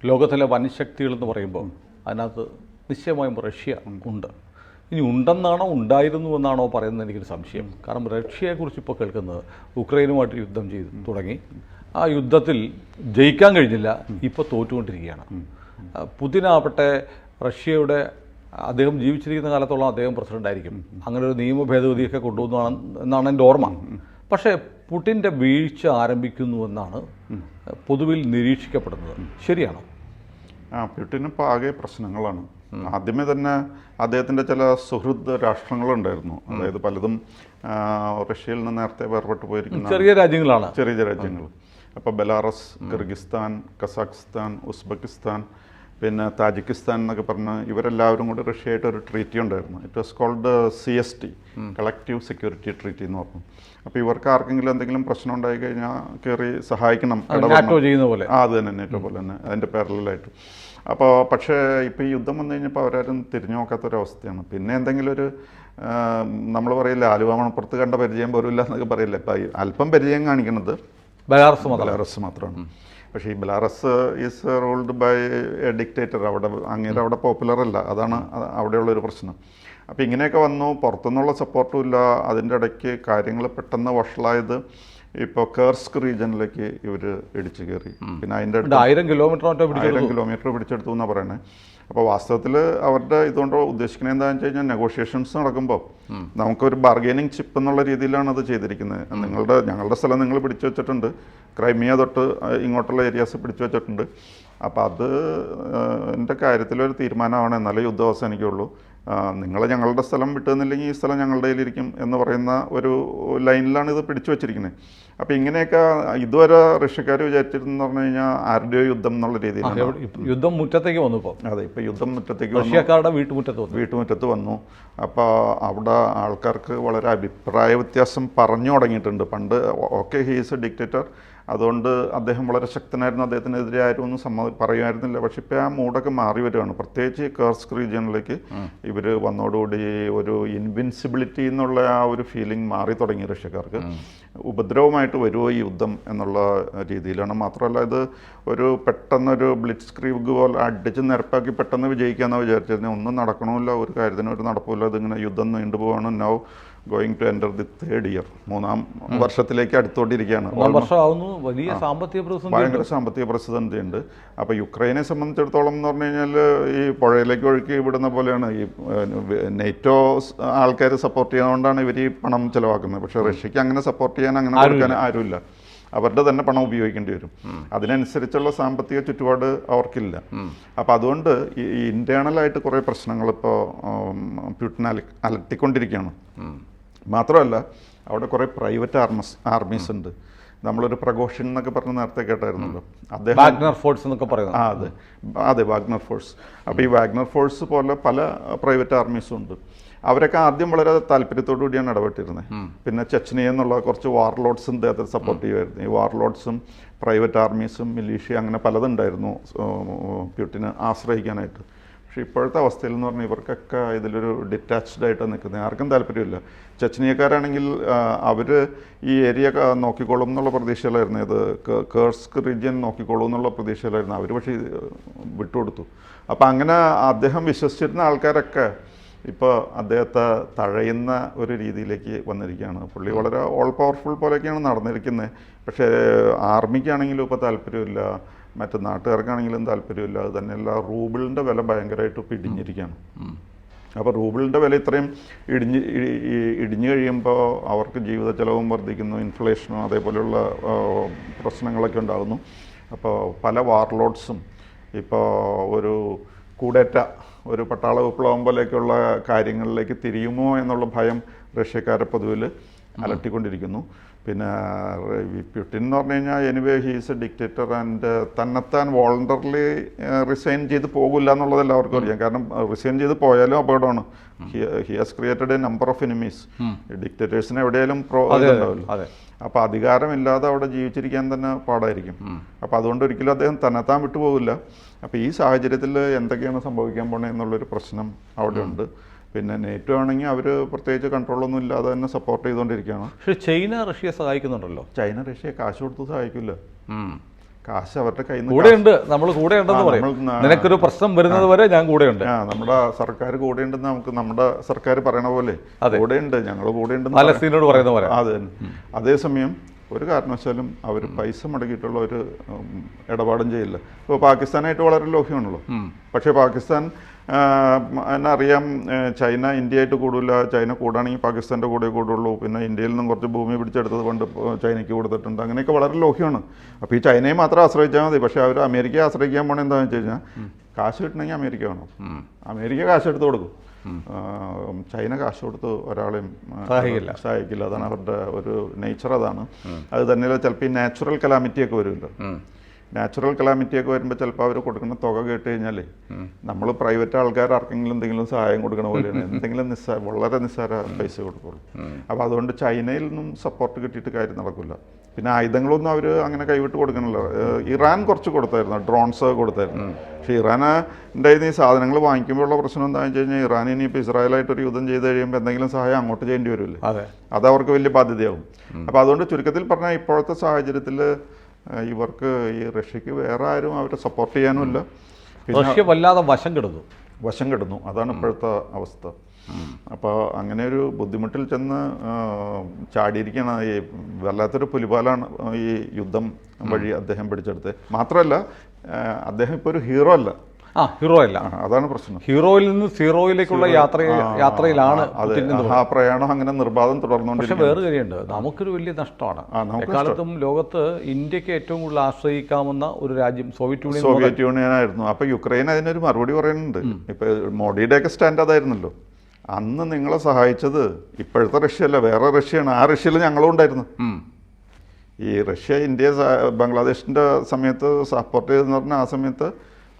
ലോകത്തിലെ വൻശക്തികളെന്ന് പറയുമ്പോൾ അതിനകത്ത് നിശ്ചയമായും റഷ്യ ഉണ്ട്. ഇനി ഉണ്ടെന്നാണോ ഉണ്ടായിരുന്നു എന്നാണോ പറയുന്നത് എനിക്കൊരു സംശയം. കാരണം റഷ്യയെക്കുറിച്ച് ഇപ്പോൾ കേൾക്കുന്നത് ഉക്രൈനുമായിട്ട് യുദ്ധം ചെയ്ത് തുടങ്ങി, ആ യുദ്ധത്തിൽ ജയിക്കാൻ കഴിഞ്ഞില്ല, ഇപ്പോൾ തോറ്റുകൊണ്ടിരിക്കുകയാണ്. പുതിനാവട്ടെ റഷ്യയുടെ അദ്ദേഹം ജീവിച്ചിരിക്കുന്ന കാലത്തോളം അദ്ദേഹം പ്രസിഡൻ്റായിരിക്കും, അങ്ങനെ ഒരു നിയമ ഭേദഗതിയൊക്കെ കൊണ്ടുവന്നതാണ് എന്നാണ് എൻ്റെ ഓർമ്മ. പക്ഷേ പുടിൻ്റെ വീഴ്ച ആരംഭിക്കുന്നുവെന്നാണ് പൊതുവിൽ നിരീക്ഷിക്കപ്പെടുന്നത്. ശരിയാണോ? പുടിന് ഇപ്പോൾ ആകെ പ്രശ്നങ്ങളാണ്. ആദ്യമേ തന്നെ അദ്ദേഹത്തിൻ്റെ ചില സുഹൃത്ത് രാഷ്ട്രങ്ങളുണ്ടായിരുന്നു, അതായത് പലതും റഷ്യയിൽ നിന്ന് നേരത്തെ വേർപെട്ട് പോയിരിക്കുന്ന ചെറിയ രാജ്യങ്ങളാണ്. ചെറിയ രാജ്യങ്ങൾ. അപ്പോൾ ബെലാറസ്, കിർഗിസ്ഥാൻ, കസാഖ്സ്ഥാൻ, ഉസ്ബെക്കിസ്ഥാൻ, പിന്നെ താജിക്കിസ്ഥാൻ എന്നൊക്കെ പറഞ്ഞ് ഇവരെല്ലാവരും കൂടി റഷ്യയായിട്ട് ഒരു ട്രീറ്റി ഉണ്ടായിരുന്നു. It was called CST, collective security treaty എന്ന് പറഞ്ഞു. അപ്പോൾ ഇവർക്ക് ആർക്കെങ്കിലും എന്തെങ്കിലും പ്രശ്നം ഉണ്ടായി കഴിഞ്ഞാൽ കയറി സഹായിക്കണം, ചെയ്യുന്ന പോലെ. അത് തന്നെ നേറ്റോ പോലെ തന്നെ അതിൻ്റെ പാരലായിട്ട്. അപ്പോൾ പക്ഷേ ഇപ്പോൾ ഈ യുദ്ധം വന്നു കഴിഞ്ഞപ്പോൾ അവരാരും തിരിഞ്ഞു നോക്കാത്തൊരവസ്ഥയാണ്. പിന്നെ എന്തെങ്കിലും ഒരു നമ്മൾ പറയില്ല ആലുവ മണപ്പുറത്ത് കണ്ട പരിചയം പോലും ഇല്ല എന്നൊക്കെ പറയില്ല. ഇപ്പം അല്പം പരിചയം കാണിക്കുന്നത് ബെലാറസ് മാത്രമാണ്. പക്ഷേ ഈ Belarus is ruled by a dictator. അങ്ങേരെ അവിടെ പോപ്പുലർ അല്ല, അതാണ് അവിടെയുള്ളൊരു പ്രശ്നം. അപ്പോൾ ഇങ്ങനെയൊക്കെ വന്നു, പുറത്തുനിന്നുള്ള സപ്പോർട്ടും ഇല്ല. അതിൻ്റെ ഇടയ്ക്ക് കാര്യങ്ങൾ പെട്ടെന്ന് വഷളായത് ഇപ്പോൾ കേർസ്ക് റീജിയനിലേക്ക് ഇവർ ഇടിച്ചു കയറി. പിന്നെ അതിൻ്റെ 1000 കിലോമീറ്റർ പിടിച്ചെടുത്തു എന്നാണ് പറയണേ. അപ്പോൾ വാസ്തവത്തിൽ അവരുടെ ഇതുകൊണ്ട് ഉദ്ദേശിക്കുന്നത് എന്താണെന്ന് വെച്ച് കഴിഞ്ഞാൽ നെഗോഷിയേഷൻസ് നടക്കുമ്പോൾ നമുക്കൊരു ബാർഗെയിനിങ് ചിപ്പ് എന്നുള്ള രീതിയിലാണ് അത് ചെയ്തിരിക്കുന്നത്. ഞങ്ങളുടെ സ്ഥലം നിങ്ങൾ പിടിച്ചു വെച്ചിട്ടുണ്ട്, ക്രൈമിയ തൊട്ട് ഇങ്ങോട്ടുള്ള ഏരിയാസ് പിടിച്ചു വെച്ചിട്ടുണ്ട്. അപ്പോൾ അത് എൻ്റെ കാര്യത്തിലൊരു തീരുമാനമാണ്, എന്നാലേ യുദ്ധം അവസാനിക്കുള്ളൂ. നിങ്ങൾ ഞങ്ങളുടെ സ്ഥലം വിട്ടുന്നില്ലെങ്കിൽ ഈ സ്ഥലം ഞങ്ങളുടെ കയ്യിലിരിക്കും എന്ന് പറയുന്ന ഒരു ലൈനിലാണ് ഇത് പിടിച്ചു വച്ചിരിക്കുന്നത്. അപ്പോൾ ഇങ്ങനെയൊക്കെ ഇതുവരെ റഷ്യക്കാർ വിചാരിച്ചിരുന്നു പറഞ്ഞു കഴിഞ്ഞാൽ ആരുടെയോ യുദ്ധം എന്നുള്ള രീതിയിലാണ്. യുദ്ധം മുറ്റത്തേക്ക് വന്നു ഇപ്പോൾ. അതെ, ഇപ്പോൾ യുദ്ധം മുറ്റത്തേക്ക് റഷ്യക്കാരുടെ വീട്ടുമുറ്റത്ത് വന്നു. അപ്പോൾ അവിടെ ആൾക്കാർക്ക് വളരെ അഭിപ്രായ വ്യത്യാസം പറഞ്ഞു തുടങ്ങിയിട്ടുണ്ട്. പണ്ട് okay he is A dictator, അതുകൊണ്ട് അദ്ദേഹം വളരെ ശക്തനായിരുന്നു, അദ്ദേഹത്തിനെതിരെ ആരും ഒന്നും പറയുമായിരുന്നില്ല. പക്ഷെ ഇപ്പോൾ ആ മൂടൊക്കെ മാറി വരികയാണ്. പ്രത്യേകിച്ച് കേർസ്ക് റീജിയനിലേക്ക് ഇവർ വന്നതോടുകൂടി ഒരു ഇൻവിൻസിബിലിറ്റി എന്നുള്ള ആ ഒരു ഫീലിംഗ് മാറി തുടങ്ങി റഷ്യക്കാർക്ക്. ഉപദ്രവമായിട്ട് വരുമോ ഈ യുദ്ധം എന്നുള്ള രീതിയിലാണ്. മാത്രമല്ല ഇത് ഒരു പെട്ടെന്നൊരു ബ്ലിറ്റ്സ് ക്രീഗ് പോലെ അടിച്ച് നിരപ്പാക്കി പെട്ടെന്ന് വിജയിക്കാമെന്ന് വിചാരിച്ചിരുന്നത്. ഒന്നും നടക്കണമില്ല, ഒരു കാര്യത്തിനും ഒരു നടപ്പില്ല. ഇതിങ്ങനെ യുദ്ധം നീണ്ടുപോവാണ്. Now going to enter the 3rd year, 3ാം വർഷത്തിലേക്ക് അടുത്തോണ്ടിരിക്കുകയാണ്. ഭയങ്കര സാമ്പത്തിക പ്രതിസന്ധിയുണ്ട്. അപ്പോൾ യുക്രൈനെ സംബന്ധിച്ചിടത്തോളം എന്ന് പറഞ്ഞു കഴിഞ്ഞാൽ ഈ പുഴയിലേക്ക് ഒഴുക്കി വിടുന്ന പോലെയാണ്. ഈ നെറ്റോ ആൾക്കാർ സപ്പോർട്ട് ചെയ്യുന്നതുകൊണ്ടാണ് ഇവർ ഈ പണം ചിലവാക്കുന്നത്. പക്ഷേ റഷ്യക്ക് അങ്ങനെ സപ്പോർട്ട് ചെയ്യാൻ അങ്ങനെ കൊടുക്കാൻ ആരുമില്ല. അവരുടെ തന്നെ പണം ഉപയോഗിക്കേണ്ടി വരും. അതിനനുസരിച്ചുള്ള സാമ്പത്തിക ചുറ്റുപാട് അവർക്കില്ല. അപ്പോൾ അതുകൊണ്ട് ഈ ഇൻറ്റേർണലായിട്ട് കുറേ പ്രശ്നങ്ങൾ ഇപ്പോൾ പുടിൻ അലട്ടിക്കൊണ്ടിരിക്കുകയാണ്. മാത്രമല്ല അവിടെ കുറേ പ്രൈവറ്റ് ആർമീസ് ഉണ്ട്. നമ്മളൊരു പ്രഘോഷൻ എന്നൊക്കെ പറഞ്ഞ് നേരത്തെ കേട്ടായിരുന്നല്ലോ, അദ്ദേഹം വാഗ്നർ ഫോഴ്സ് എന്നൊക്കെ പറയുന്നത്. അതെ, വാഗ്നർ ഫോഴ്സ്. അപ്പോൾ ഈ വാഗ്നർ ഫോഴ്സ് പോലെ പല പ്രൈവറ്റ് ആർമീസും ഉണ്ട്. അവരൊക്കെ ആദ്യം വളരെ താല്പര്യത്തോടു കൂടിയാണ് ഇടപെട്ടിരുന്നത്. പിന്നെ ചെച്നിയ എന്നുള്ള കുറച്ച് വാർലോഡ്സും അദ്ദേഹത്തെ സപ്പോർട്ട് ചെയ്യുമായിരുന്നു. ഈ വാർലോഡ്സും പ്രൈവറ്റ് ആർമീസും മിലീഷ്യ അങ്ങനെ പലതുണ്ടായിരുന്നു പുടിനെ ആശ്രയിക്കാനായിട്ട്. പക്ഷേ ഇപ്പോഴത്തെ അവസ്ഥയിൽ എന്ന് പറഞ്ഞാൽ ഇവർക്കൊക്കെ ഇതിലൊരു ഡിറ്റാച്ച്ഡ് ആയിട്ട് നിൽക്കുന്നത്, ആർക്കും താല്പര്യമില്ല. ചെച്നിയക്കാരാണെങ്കിൽ അവർ ഈ ഏരിയ നോക്കിക്കോളും എന്നുള്ള പ്രതീക്ഷയിലായിരുന്നു. ഇത് കേർസ്ക് റീജിയൻ നോക്കിക്കോളും എന്നുള്ള പ്രതീക്ഷയിലായിരുന്നു അവർ. പക്ഷേ വിട്ടുകൊടുത്തു. അപ്പോൾ അങ്ങനെ അദ്ദേഹം വിശ്വസിച്ചിരുന്ന ആൾക്കാരൊക്കെ ഇപ്പോൾ അദ്ദേഹത്തെ തഴയുന്ന ഒരു രീതിയിലേക്ക് വന്നിരിക്കുകയാണ്. പുള്ളി വളരെ ഓൾ പവർഫുൾ പോലെയൊക്കെയാണ് നടന്നിരിക്കുന്നത്. പക്ഷേ ആർമിക്കാണെങ്കിലും ഇപ്പോൾ താല്പര്യമില്ല, മറ്റു നാട്ടുകാർക്കാണെങ്കിലും താല്പര്യമില്ല. അത് തന്നെയല്ല, റൂബിളിൻ്റെ വില ഭയങ്കരമായിട്ട് ഇപ്പോൾ ഇടിഞ്ഞിരിക്കുകയാണ്. അപ്പോൾ റൂബിളിൻ്റെ വില ഇത്രയും ഇടിഞ്ഞു കഴിയുമ്പോൾ അവർക്ക് ജീവിത ചെലവും വർദ്ധിക്കുന്നു, ഇൻഫ്ലേഷനും അതേപോലെയുള്ള പ്രശ്നങ്ങളൊക്കെ ഉണ്ടാകുന്നു. അപ്പോൾ പല വാർലോഡ്സും ഇപ്പോൾ ഒരു കൂടേറ്റ ഒരു പട്ടാള വിപ്ലവം പോലെയൊക്കെയുള്ള കാര്യങ്ങളിലേക്ക് തിരിയുമോ എന്നുള്ള ഭയം റഷ്യക്കാരെ പൊതുവിൽ അലട്ടിക്കൊണ്ടിരിക്കുന്നു. പിന്നെ പുടിൻ എന്ന് പറഞ്ഞു കഴിഞ്ഞാൽ anyway he's A dictator and തന്നെത്താൻ വോളണ്ടറിലി റിസൈൻ ചെയ്ത് പോകില്ല എന്നുള്ളത് എല്ലാവർക്കും അറിയാം. കാരണം റിസൈൻ ചെയ്ത് പോയാലും അപകടമാണ്. He has created a number of enemies. ഡിക്റ്റേറ്റേഴ്സിന് എവിടെയാലും ഇതുണ്ടാവില്ല. അപ്പോൾ അധികാരമില്ലാതെ അവിടെ ജീവിച്ചിരിക്കാൻ തന്നെ പാടായിരിക്കും. അപ്പോൾ അതുകൊണ്ട് ഒരിക്കലും അദ്ദേഹം തന്നെത്താൻ വിട്ടുപോകില്ല. അപ്പോൾ ഈ സാഹചര്യത്തിൽ എന്തൊക്കെയാണ് സംഭവിക്കാൻ പോണേ എന്നുള്ളൊരു പ്രശ്നം അവിടെ ഉണ്ട്. പിന്നെ നേറ്റോ ആണെങ്കിൽ അവർ പ്രത്യേകിച്ച് കൺട്രോളൊന്നും ഇല്ലാതെ തന്നെ സപ്പോർട്ട് ചെയ്തുകൊണ്ടിരിക്കുകയാണ്. പക്ഷേ ചൈന റഷ്യയെ സഹായിക്കുന്നുണ്ടല്ലോ. ചൈന റഷ്യയെ കാശ് കൊടുത്ത് സഹായിക്കില്ല. കാശ് അവരുടെ കയ്യിൽ കൂടെയുണ്ട്, നമ്മൾ കൂടെയുണ്ടെന്ന് പറയും. നിനക്കൊരു പ്രശ്നം വരുന്നത് വരെ ഞാൻ കൂടെയുണ്ട്. നമ്മുടെ സർക്കാർ കൂടെയുണ്ടെന്ന് നമ്മുടെ സർക്കാർ പറയണ പോലെ കൂടെയുണ്ട്, ഞങ്ങൾ കൂടെയുണ്ടെന്ന് പലസ്തീനോട് പറയുന്ന പോലെ. അതെ. അതേസമയം ഒരു കാരണവശാലും അവർ പൈസ മുടക്കിയിട്ടുള്ള ഒരു ഇടപാടും ചെയ്യില്ല. ഇപ്പോൾ പാകിസ്ഥാനായിട്ട് വളരെ ലോഹ്യമാണല്ലോ. പക്ഷേ പാകിസ്ഥാൻ എന്നറിയാം, ചൈന ഇന്ത്യയായിട്ട് കൂടില്ല. ചൈന കൂടാണെങ്കിൽ പാകിസ്ഥാൻ്റെ കൂടെ കൂടുള്ളൂ. പിന്നെ ഇന്ത്യയിൽ നിന്നും കുറച്ച് ഭൂമി പിടിച്ചെടുത്തത് കൊണ്ട് ചൈനയ്ക്ക് കൊടുത്തിട്ടുണ്ട്. അങ്ങനെയൊക്കെ വളരെ ലോഹ്യമാണ്. അപ്പോൾ ഈ ചൈനയെ മാത്രം ആശ്രയിച്ചാൽ മതി. പക്ഷേ അവർ അമേരിക്കയെ ആശ്രയിക്കാൻ പോകണത് എന്താണെന്ന് വെച്ച് കഴിഞ്ഞാൽ, കാശ് കിട്ടണമെങ്കിൽ അമേരിക്ക വേണം. അമേരിക്ക കാശ് എടുത്ത് കൊടുക്കും. ചൈന കാശ് കൊടുത്ത് ഒരാളെയും സഹായിക്കില്ല. അതാണ് അവരുടെ ഒരു നേച്ചർ. അതാണ്. അത് തന്നെയല്ല, ചിലപ്പോൾ ഈ നാച്ചുറൽ കലാമിറ്റിയൊക്കെ വരുമല്ലോ. നാച്ചുറൽ കലാമിറ്റിയൊക്കെ വരുമ്പോൾ ചിലപ്പോൾ അവർ കൊടുക്കുന്ന തുക കേട്ട് കഴിഞ്ഞാൽ നമ്മൾ പ്രൈവറ്റ് ആൾക്കാർ ആർക്കെങ്കിലും എന്തെങ്കിലും സഹായം കൊടുക്കണ പോലെയാണ്. എന്തെങ്കിലും വളരെ നിസ്സാര പൈസ കൊടുക്കുള്ളൂ. അപ്പോൾ അതുകൊണ്ട് ചൈനയിൽ നിന്നും സപ്പോർട്ട് കിട്ടിയിട്ട് കാര്യം നടക്കില്ല. പിന്നെ ആയുധങ്ങളൊന്നും അവർ അങ്ങനെ കൈവിട്ട് കൊടുക്കണില്ല. ഇറാൻ കുറച്ച് കൊടുത്തായിരുന്നു, ഡ്രോൺസ് കൊടുത്തായിരുന്നു. പക്ഷേ ഇറാൻ്റെ ഈ സാധനങ്ങൾ വാങ്ങിക്കുമ്പോഴുള്ള പ്രശ്നം എന്താണെന്ന് വെച്ച് കഴിഞ്ഞാൽ, ഇറാൻ ഇനിയിപ്പോൾ ഇസ്രായേലായിട്ടൊരു യുദ്ധം ചെയ്ത് കഴിയുമ്പോൾ എന്തെങ്കിലും സഹായം അങ്ങോട്ട് ചെയ്യേണ്ടി വരില്ലേ. അത് അവർക്ക് വലിയ ബാധ്യതയാവും. അപ്പോൾ അതുകൊണ്ട് ചുരുക്കത്തിൽ പറഞ്ഞാൽ ഇപ്പോഴത്തെ സാഹചര്യത്തിൽ ഇവർക്ക് ഈ റഷ്യക്ക് വേറെ ആരും അവരെ സപ്പോർട്ട് ചെയ്യാനുമില്ല. റഷ്യ വല്ലാതെ വശം കിടന്നു. അതാണ് ഇപ്പോഴത്തെ അവസ്ഥ. അപ്പോൾ അങ്ങനെ ഒരു ബുദ്ധിമുട്ടിൽ ചെന്ന് ചാടിയിരിക്കുകയാണ്. ഈ വല്ലാത്തൊരു പുലിപാലാണ് ഈ യുദ്ധം വഴി അദ്ദേഹം പിടിച്ചെടുത്തത്. മാത്രമല്ല, അദ്ദേഹം ഇപ്പോൾ ഒരു ഹീറോ അല്ല. ഹീറോ അല്ല, അതാണ് പ്രശ്നം. ഹീറോയിൽ നിന്ന് സീറോയിലേക്കുള്ള യാത്രയിലാണ് ആ പ്രയാണം അങ്ങനെ നിർബാധം തുടർന്നുകൊണ്ടിരിക്കും. പക്ഷെ വേറെ കാര്യമുണ്ട്, നമുക്കൊരു വലിയ നഷ്ടമാണ്. എക്കാലത്തും ലോകത്ത് ഇന്ത്യക്ക് ഏറ്റവും കൂടുതൽ ആശ്രയിക്കാവുന്ന ഒരു രാജ്യം സോവിയറ്റ് യൂണിയൻ ആയിരുന്നു. അപ്പോൾ യുക്രൈൻ അതിനൊരു മറുപടി പറയുന്നുണ്ട്. ഇപ്പോൾ മോഡിയുടെയൊക്കെ സ്റ്റാൻഡ് അതായിരുന്നല്ലോ. അന്ന് നിങ്ങളെ സഹായിച്ചത് ഇപ്പോഴത്തെ റഷ്യ അല്ല, വേറെ റഷ്യയാണ്. ആ റഷ്യയിൽ ഞങ്ങളും ഉണ്ടായിരുന്നു. ഈ റഷ്യ ഇന്ത്യ ബംഗ്ലാദേശിൻ്റെ സമയത്ത് സപ്പോർട്ട് ചെയ്തെന്ന് പറഞ്ഞാൽ ആ സമയത്ത്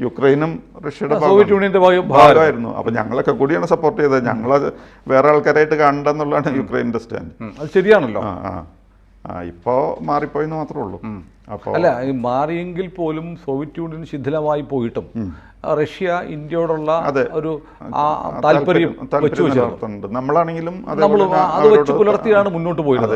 യുക്രൈനും റഷ്യയുടെ സോവിയറ്റ് യൂണിയന്റെ ഭാഗമായിരുന്നു. അപ്പം ഞങ്ങളൊക്കെ കൂടിയാണ് സപ്പോർട്ട് ചെയ്തത്. ഞങ്ങൾ വേറെ ആൾക്കാരായിട്ട് കാണണ്ടെന്നുള്ളതാണ് യുക്രൈൻ്റെ സ്റ്റാൻഡ്. അത് ശരിയാണല്ലോ. ഇപ്പോൾ മാറിപ്പോയെന്ന് മാത്രമേ ഉള്ളൂ. അപ്പോൾ അല്ല, മാറിയെങ്കിൽ പോലും സോവിയറ്റ് യൂണിയൻ ശിഥിലമായി പോയിട്ടും റഷ്യ ഇന്ത്യയോടുള്ള ഒരു താല്പര്യം വെച്ചുണ്ട്. നമ്മളാണെങ്കിലും അത് വെച്ച് പുലർത്തിയാണ് മുന്നോട്ട് പോയത്.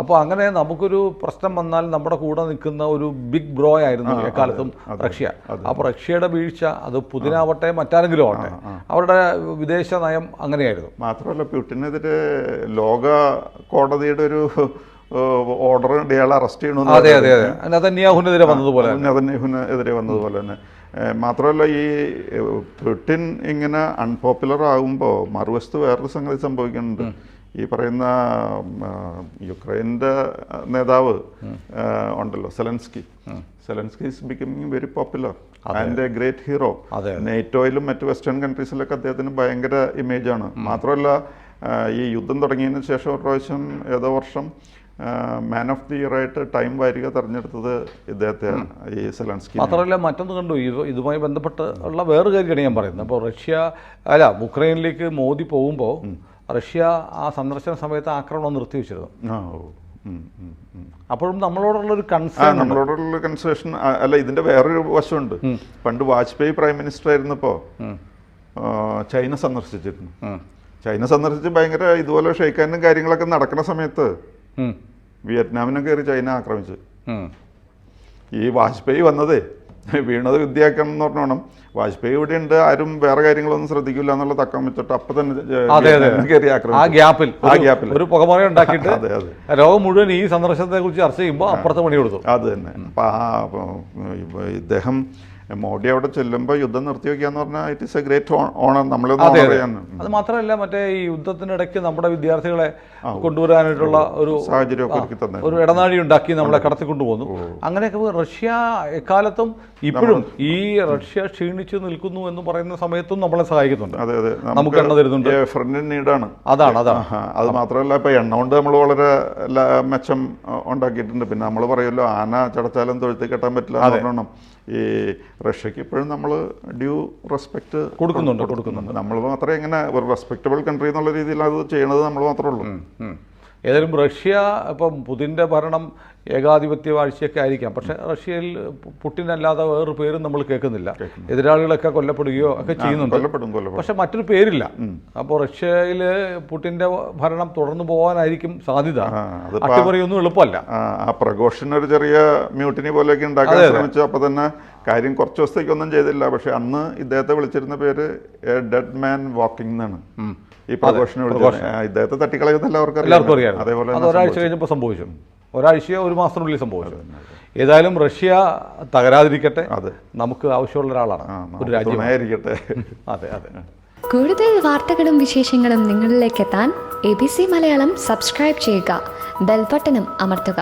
അപ്പോൾ അങ്ങനെ നമുക്കൊരു പ്രശ്നം വന്നാൽ നമ്മുടെ കൂടെ നിൽക്കുന്ന ഒരു ബിഗ് ബ്രോ ആയിരുന്നു എക്കാലത്തും റഷ്യ. അപ്പോൾ റഷ്യയുടെ വീഴ്ച, അത് പുതിനാവട്ടെ മറ്റാരെങ്കിലും ആവട്ടെ, അവരുടെ വിദേശ നയം അങ്ങനെയായിരുന്നു. മാത്രമല്ല, പുടിനെതിരെ ലോക കോടതിയുടെ ഒരു ഓർഡർ ഇയാളെ അറസ്റ്റ് ചെയ്യണമെന്ന്. അതെ അതെ അതെ, നെതന്യാഹുവിനെതിരെ വന്നതുപോലെ തന്നെ. മാത്രമല്ല, ഈ പുടിൻ ഇങ്ങനെ അൺപോപ്പുലർ ആകുമ്പോൾ മറുവശത്ത് വേറൊരു സംഗതി സംഭവിക്കുന്നുണ്ട്. ഈ പറയുന്ന യുക്രൈൻ്റെ നേതാവ് ഉണ്ടല്ലോ, Zelensky is becoming very popular and a great hero. നേറ്റോയിലും മറ്റ് വെസ്റ്റേൺ കൺട്രീസിലൊക്കെ അദ്ദേഹത്തിന് ഭയങ്കര ഇമേജാണ്. മാത്രമല്ല, ഈ യുദ്ധം തുടങ്ങിയതിന് ശേഷം ഒരു പ്രാവശ്യം ഏതോ വർഷം മാൻ ഓഫ് ദി ഇയർ ആയിട്ട് ടൈം വാരിക തെരഞ്ഞെടുത്തത് ഇദ്ദേഹത്തെ, ഈ സെലൻസ്കി. മാത്രമല്ല, മറ്റൊന്ന് കണ്ടു, ഇതുമായി ബന്ധപ്പെട്ട് ഉള്ള വേറൊരു കാര്യമാണ് ഞാൻ പറയുന്നത്. അപ്പോൾ ഉക്രൈനിലേക്ക് മോദി പോകുമ്പോൾ റഷ്യ ആ സന്ദർശന സമയത്ത് ആക്രമണം നിർത്തിവെച്ചിരുന്നു. അപ്പോഴും നമ്മളോടുള്ളൊരു കൺസേഷൻ അല്ല, ഇതിന്റെ വേറൊരു വശമുണ്ട്. പണ്ട് വാജ്പേയി പ്രൈം മിനിസ്റ്റർ ആയിരുന്നപ്പോൾ ചൈന സന്ദർശിച്ചിരുന്നു. ചൈന സന്ദർശിച്ച് ഭയങ്കര ഇതുപോലെ ഷെയ്ക്കാനും കാര്യങ്ങളൊക്കെ നടക്കുന്ന സമയത്ത് വിയറ്റ്നാമിനെ കയറി ചൈന ആക്രമിച്ചു. ഈ വാജ്പേയി വന്നതേ വീണത് വിദ്യാക്കണം എന്ന് പറഞ്ഞോണം. വാജ്പേയി ഇവിടെ ഉണ്ട്, ആരും വേറെ കാര്യങ്ങളൊന്നും ശ്രദ്ധിക്കില്ല എന്നുള്ള തക്കം വെച്ചിട്ട് അപ്പൊ തന്നെ കയറി ആക്രമിച്ചു. ഒരു പുകമറ ഉണ്ടാക്കിയിട്ട് ലോകം മുഴുവൻ ഈ സന്ദർശനത്തെ കുറിച്ച് ചർച്ച ചെയ്യുമ്പോൾ അപ്പുറത്തെ പണി കൊടുത്തു. അത് തന്നെ. അപ്പൊ ഇദ്ദേഹം മോഡി അവിടെ ചെല്ലുമ്പോൾ യുദ്ധം നിർത്തിവെക്കാന്ന് പറഞ്ഞാൽ it is A great owner. അത് മാത്രമല്ല, മറ്റേ ഈ യുദ്ധത്തിനിടയ്ക്ക് നമ്മുടെ വിദ്യാർത്ഥികളെ കൊണ്ടുവരാനായിട്ടുള്ള ഒരു സാഹചര്യം, ഒരു ഇടനാഴി ഉണ്ടാക്കി നമ്മളെ കടത്തിക്കൊണ്ടുപോകുന്നു. അങ്ങനെയൊക്കെ റഷ്യ എക്കാലത്തും ഇപ്പോഴും ഈ റഷ്യ ക്ഷീണിച്ചു നിൽക്കുന്നു എന്ന് പറയുന്ന സമയത്തും നമ്മളെ സഹായിക്കുന്നുണ്ട്. അതെ അതെ, നമുക്ക് എണ്ണ തരുന്നുണ്ട്. ഫ്രണ്ട് നീഡാണ്. അതാണ്. അത് മാത്രമല്ല, ഇപ്പൊ എണ്ണ കൊണ്ട് നമ്മൾ വളരെ മെച്ചം ഉണ്ടാക്കിയിട്ടുണ്ട്. പിന്നെ നമ്മൾ പറയുമല്ലോ, ആന ചടച്ചാലും തൊഴുത്തി കെട്ടാൻ പറ്റില്ല എന്ന് പറഞ്ഞോണം. ഈ റഷ്യക്ക് ഇപ്പോഴും നമ്മൾ ഡ്യൂ റെസ്പെക്ട് കൊടുക്കുന്നുണ്ട്. നമ്മൾ മാത്രമേ ഇങ്ങനെ ഒരു റെസ്പെക്റ്റബിൾ കൺട്രി എന്നുള്ള രീതിയിൽ അത് ചെയ്യണത് നമ്മൾ മാത്രമേ ഉള്ളൂ. ഏതായാലും റഷ്യ ഇപ്പം പുതിൻ്റെ ഭരണം ഏകാധിപത്യ വാഴ്ചയൊക്കെ ആയിരിക്കാം. പക്ഷേ റഷ്യയിൽ പുടിനല്ലാതെ വേറൊരു പേരും നമ്മൾ കേൾക്കുന്നില്ല. എതിരാളികളൊക്കെ കൊല്ലപ്പെടുകയോ ഒക്കെ ചെയ്യുന്നുണ്ട്. പക്ഷെ മറ്റൊരു പേരില്ല. അപ്പോൾ റഷ്യയിൽ പുടിൻ്റെ ഭരണം തുടർന്നു പോകാനായിരിക്കും സാധ്യത. അട്ടിമറിയൊന്നും എളുപ്പമല്ല. ആ പ്രഘോഷൻ ഒരു ചെറിയ മ്യൂട്ടിനി പോലെയൊക്കെ ഉണ്ടാക്കാൻ ശ്രമിച്ചു. അപ്പോൾ തന്നെ കാര്യം കുറച്ച് ദിവസത്തേക്കൊന്നും ചെയ്തില്ല. പക്ഷെ അന്ന് ഇദ്ദേഹത്തെ വിളിച്ചിരുന്ന പേര് ഡെഡ് മാൻ വാക്കിംഗ് എന്നാണ്. ഈ പ്രഘോഷനെ വിളിച്ചത് ഇദ്ദേഹത്തെ തട്ടിക്കളയുന്ന എല്ലാവർക്കും അറിയാം. അതേപോലെ ഒരാഴ്ച കഴിഞ്ഞപ്പോൾ സംഭവിച്ചു. ഒരാഴ്ചയോ ഒരു മാസത്തിനുള്ളിൽ സംഭവിച്ചു. ഏതായാലും റഷ്യ തകരാതിരിക്കട്ടെ. നമുക്ക് ആവശ്യമുള്ള ഒരാളാണ്, ഒരു രാജ്യമായിരിക്കട്ടെ. അതെ അതെ. കൂടുതൽ വാർത്തകളും വിശേഷങ്ങളും നിങ്ങളിലേക്ക് എത്താൻ ABC മലയാളം സബ്സ്ക്രൈബ് ചെയ്യുക, ബെൽ ബട്ടണും അമർത്തുക.